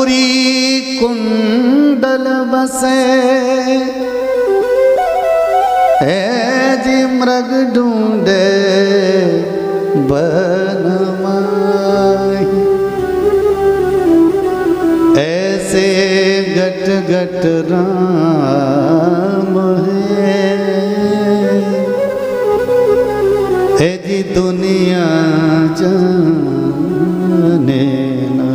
कस्तूरी कुंडल बसे, है जी मृग ढूंढे बनमाही। ऐसे गट गट राम है जी दुनिया जाने ना।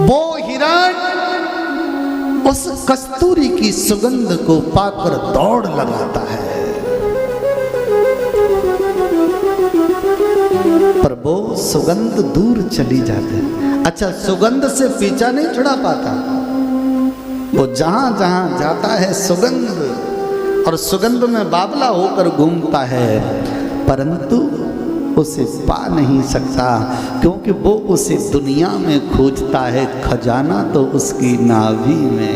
वो हिरण उस कस्तूरी की सुगंध को पाकर दौड़ लगाता है, पर वो सुगंध दूर चली जाती है। अच्छा, सुगंध से पीछा नहीं छुड़ा पाता, वो जहां जहां जाता है सुगंध, और सुगंध में बावला होकर घूमता है, परंतु उसे पा नहीं सकता, क्योंकि वो उसे दुनिया में खोजता है, खजाना तो उसकी नाभि में है।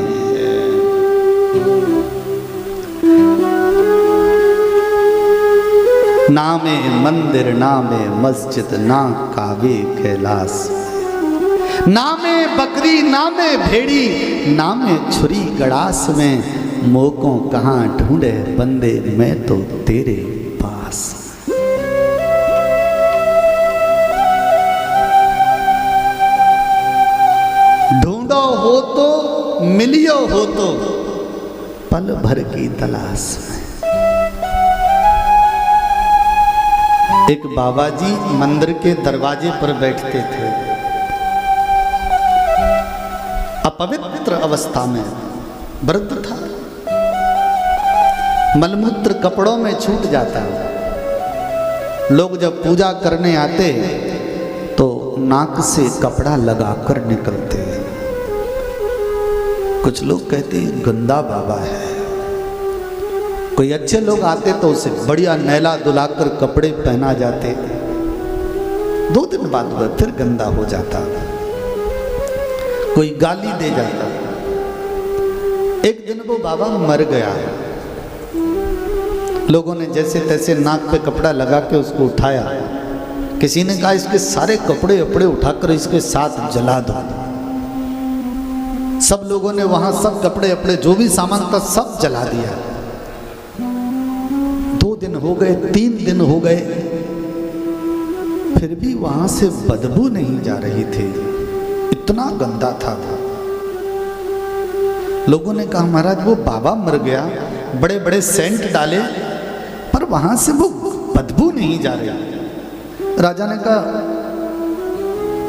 नामे मंदिर नामे मस्जिद ना कावे कैलाश, नामे बकरी नामे भेड़ी नामे छुरी गड़ास में, मोको कहाँ ढूंढे बंदे मैं तो तेरे पास। ढूंढो हो तो मिलियो हो तो पल भर की तलाश में। एक बाबा जी मंदिर के दरवाजे पर बैठते थे, अपवित्र अवस्था में, वृद्ध था, मलमूत्र कपड़ों में छूट जाता। लोग जब पूजा करने आते तो नाक से कपड़ा लगाकर निकलते। कुछ लोग कहते गंदा बाबा है। कोई अच्छे लोग आते तो उसे बढ़िया नैला दुलाकर कपड़े पहना जाते, 2 दिन बाद वह फिर गंदा हो जाता। कोई गाली दे जाता। एक दिन वो बाबा मर गया, लोगों ने जैसे तैसे नाक पे कपड़ा लगा के उसको उठाया। किसी ने कहा इसके सारे कपड़े अपड़े उठाकर इसके साथ जला दो। सब लोगों ने वहां सब कपड़े अपड़े जो भी सामान था सब जला दिया। 2 दिन हो गए, 3 दिन हो गए, फिर भी वहां से बदबू नहीं जा रही थी, इतना गंदा था वो। लोगों ने कहा महाराज वो बाबा मर गया, बड़े बड़े सेंट डाले, पर वहां से वो बदबू नहीं जा रही। राजा ने कहा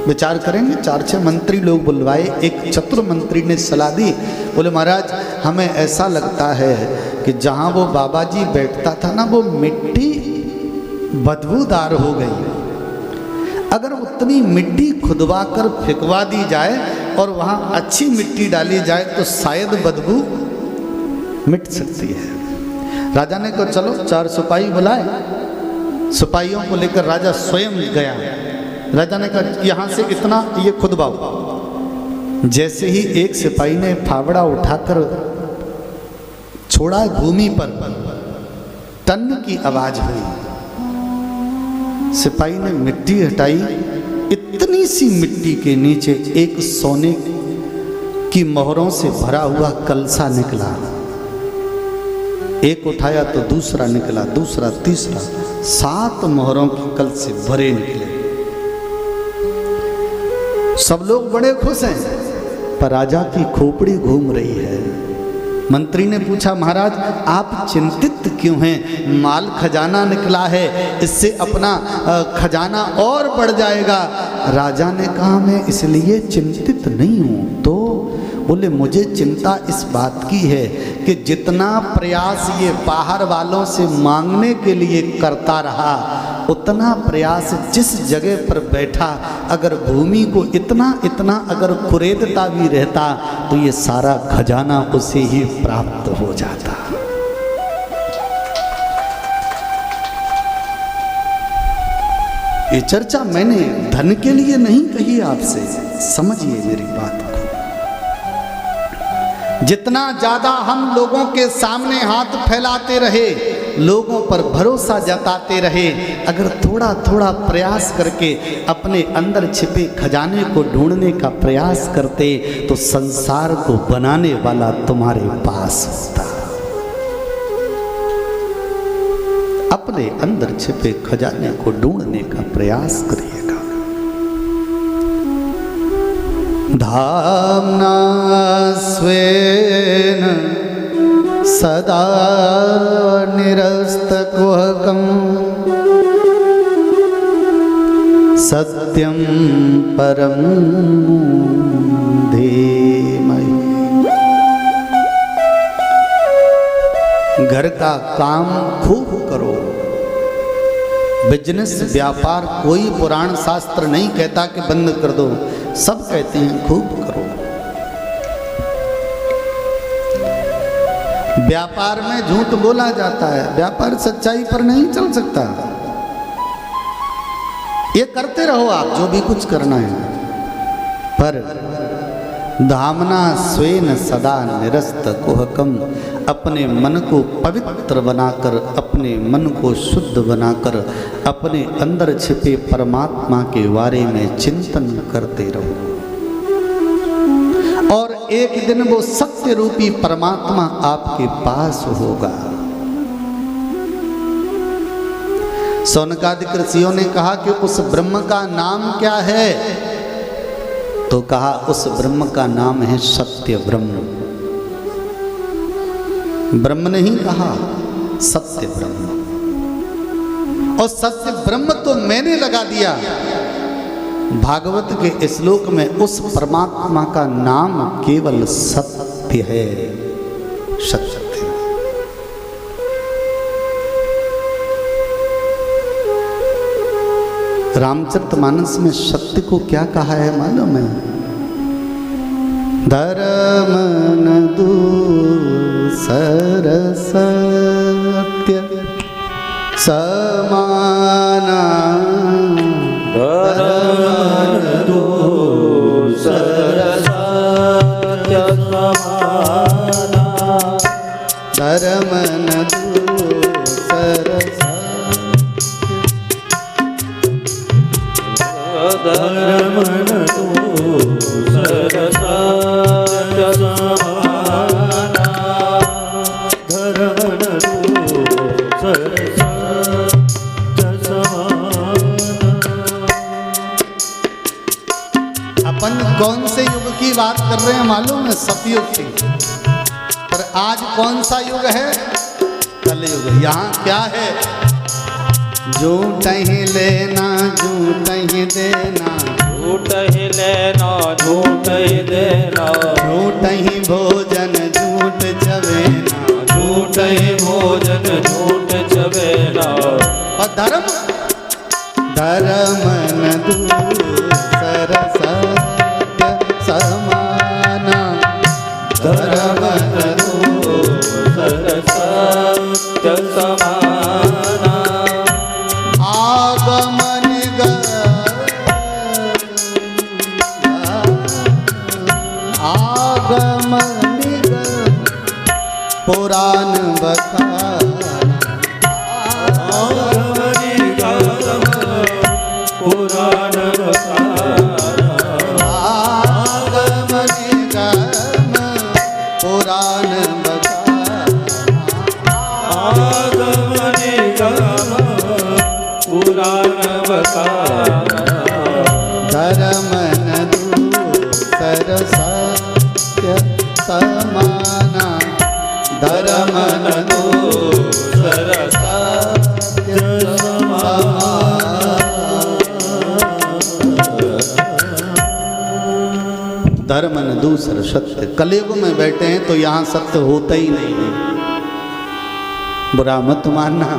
विचार करेंगे। 4-6 मंत्री लोग बुलवाए। एक चतुर मंत्री ने सलाह दी, बोले महाराज हमें ऐसा लगता है कि जहां वो बाबा जी बैठता था ना, वो मिट्टी बदबूदार हो गई। अगर उतनी मिट्टी खुदवा कर फेंकवा दी जाए और वहां अच्छी मिट्टी डाली जाए तो शायद बदबू मिट सकती है। राजा ने कहा चलो 4 सिपाही बुलाए। सिपाहियों को लेकर राजा स्वयं गया। राजा ने कहा यहाँ से इतना ये खुदवाओ। जैसे ही एक सिपाही ने फावड़ा उठाकर छोड़ा, भूमि पर टन की आवाज हुई। सिपाही ने मिट्टी हटाई, इतनी सी मिट्टी के नीचे एक सोने की मोहरों से भरा हुआ कलसा निकला। एक उठाया तो दूसरा निकला, दूसरा, तीसरा, 7 मोहरों के कलसे भरे निकले। सब लोग बड़े खुश हैं, पर राजा की खोपड़ी घूम रही है। मंत्री ने पूछा महाराज आप चिंतित क्यों हैं? माल खजाना निकला है, इससे अपना खजाना और बढ़ जाएगा। राजा ने कहा मैं इसलिए चिंतित नहीं हूँ। तो बोले मुझे चिंता इस बात की है कि जितना प्रयास ये बाहर वालों से मांगने के लिए करता रहा, उतना प्रयास जिस जगह पर बैठा अगर भूमि को इतना इतना अगर कुरेदता भी रहता तो ये सारा खजाना उसे ही प्राप्त हो जाता। ये चर्चा मैंने धन के लिए नहीं कही आपसे, समझिए मेरी बात को। जितना ज्यादा हम लोगों के सामने हाथ फैलाते रहे, लोगों पर भरोसा जताते रहे, अगर थोड़ा थोड़ा प्रयास करके अपने अंदर छिपे खजाने को ढूंढने का प्रयास करते तो संसार को बनाने वाला तुम्हारे पास होता। अपने अंदर छिपे खजाने को ढूंढने का प्रयास करिएगा। धाम्ना स्वेन सदा निरस्तकुहकं सत्यं परं धीमहि। घर का काम खूब करो, बिजनेस व्यापार कोई पुराण शास्त्र नहीं कहता कि बंद कर दो, सब कहते हैं खूब करो। व्यापार में झूठ बोला जाता है, व्यापार सच्चाई पर नहीं चल सकता। ये करते रहो आप जो भी कुछ करना है, पर धामना स्वेन सदा निरस्त कुहकम, अपने मन को पवित्र बनाकर, अपने मन को शुद्ध बनाकर, अपने अंदर छिपे परमात्मा के बारे में चिंतन करते रहो और एक दिन वो सत्य रूपी परमात्मा आपके पास होगा। सौनकादिक ऋषियों ने कहा कि उस ब्रह्म का नाम क्या है, तो कहा उस ब्रह्म का नाम है सत्य ब्रह्म। ब्रह्म नहीं कहा, सत्य ब्रह्म। और सत्य ब्रह्म तो मैंने लगा दिया। भागवत के श्लोक में उस परमात्मा का नाम केवल सत्य है, सत्य। रामचरितमानस में सत्य को क्या कहा है मालूम है? धर्म न दूसर सत्य समाना, धर्म न दूसर सत्य समाना, धर्म न दूसर धर्म न दूसर सत्य समाना, धर्म न दूसर सत्य समाना। अपन कौन से युग की बात कर रहे हैं मालूम है? सतयुग की। पर आज कौन सा युग है? कलयुग। यहाँ क्या है? झूठ ही लेना, झूठ ही देना, झूठ ही लेना, झूठ ही देना, झूठ ही भोजन, झूठ चबेना, झूठ ही भोजन, झूठ चबेना। और धर्म, धर्म न दूसर सत्य समाना, धर्म न दूसर सत्य समाना। आगमन आगमन पुराण बखाना, आगमन पुराण बखाना, आगमन पुराण बखाना, आगमन पुराण बखाना। धर्म न दूसर सत्य समाना, धर्म न दूसर सत्य समाना। धर्म न दूसर सत्य। कलयुग में बैठे हैं तो यहाँ सत्य होता ही नहीं है, बुरा मत मानना।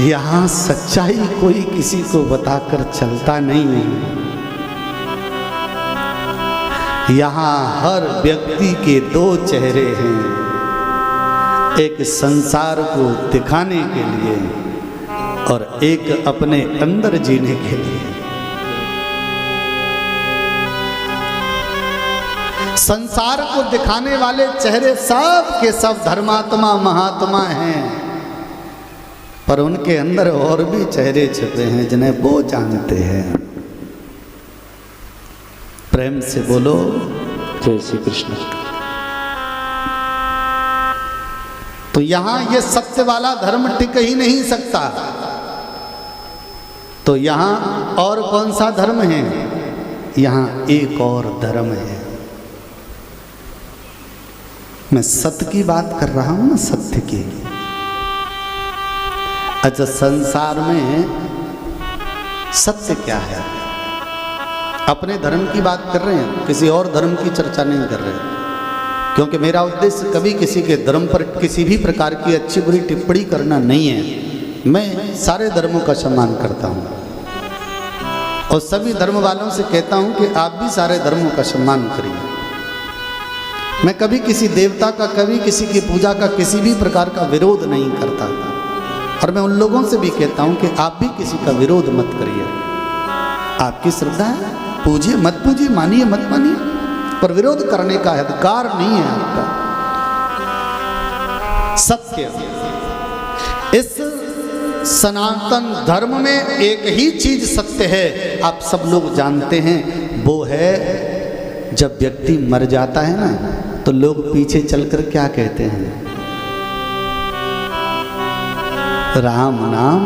यहाँ सच्चाई कोई किसी को बताकर चलता नहीं है। यहाँ हर व्यक्ति के दो चेहरे हैं, एक संसार को दिखाने के लिए और एक अपने अंदर जीने के लिए। संसार को दिखाने वाले चेहरे सब के सब धर्मात्मा महात्मा हैं, पर उनके अंदर और भी चेहरे छिपे हैं जिन्हें वो जानते हैं। प्रेम से बोलो जय श्री कृष्ण। तो यहां ये सत्य वाला धर्म टिक ही नहीं सकता, तो यहां और कौन सा धर्म है? यहां एक और धर्म है। मैं सत्य की बात कर रहा हूं ना, सत्य की। अच्छा, संसार में सत्य क्या है? अपने धर्म की बात कर रहे हैं, किसी और धर्म की चर्चा नहीं कर रहे, क्योंकि मेरा उद्देश्य कभी किसी के धर्म पर किसी भी प्रकार की अच्छी बुरी टिप्पणी करना नहीं है। मैं सारे धर्मों का सम्मान करता हूँ और सभी धर्म वालों से कहता हूँ कि आप भी सारे धर्मों का सम्मान करिए। मैं कभी किसी देवता का, कभी किसी की पूजा का किसी भी प्रकार का विरोध नहीं करता, और मैं उन लोगों से भी कहता हूँ कि आप भी किसी का विरोध मत करिए। आपकी श्रद्धा है, पूजिए मत पूजिए, मानिए मत मानिए, पर विरोध करने का अधिकार नहीं है आपका। सत्य, इस सनातन धर्म में एक ही चीज सत्य है, आप सब लोग जानते हैं, वो है जब व्यक्ति मर जाता है ना, तो लोग पीछे चलकर क्या कहते हैं? राम नाम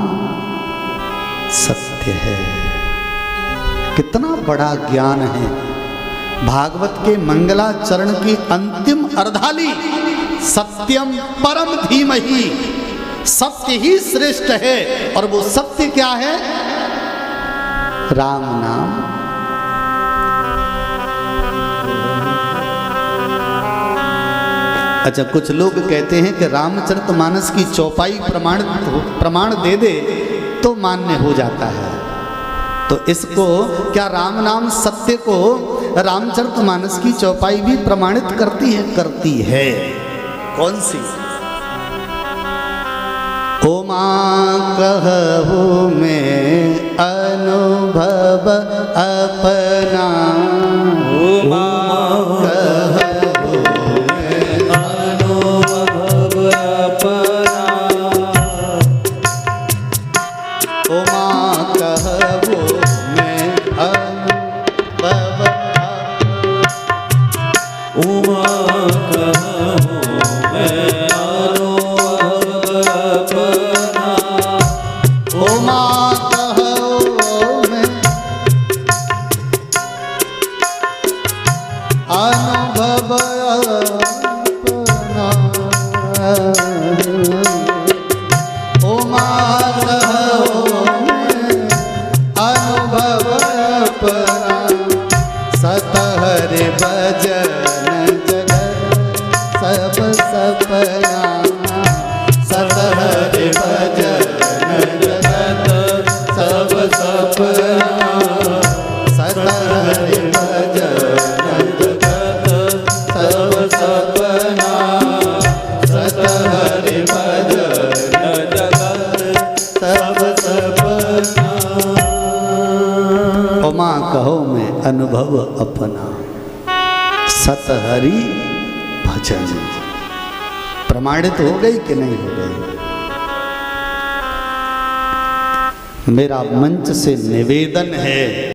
सत्य है। कितना बड़ा ज्ञान है। भागवत के मंगलाचरण की अंतिम अर्धाली, सत्यम परम धीमहि, सत्य ही श्रेष्ठ है, और वो सत्य क्या है? राम नाम। अच्छा, कुछ लोग कहते हैं कि रामचरितमानस की चौपाई प्रमाण दे दे तो मान्य हो जाता है। तो इसको क्या राम नाम सत्य को रामचरितमानस की चौपाई भी प्रमाणित करती है? करती है। कौन सी? ओ मां कहू में अनुभव अपना, ओ मां कहू में अनुभव अपना, ओ मां कहू में अनुभव, ओ मां कहूँ मैं अनुभव अपना, ओ मां कहू में अनुभव अपना, ओ मां कहू में अनुभव अपना, सतहरि भजन जगत सब सपना, सतहरि भजन जगत सब सपना, सतहरि भजन जगत सब सपना, सतहरि भजन जगत सब सपना। ओ मां कहो में अनुभव अपना, सतहरि भजन। प्रमाणित हो गई कि नहीं हो गई? मेरा मंच से निवेदन है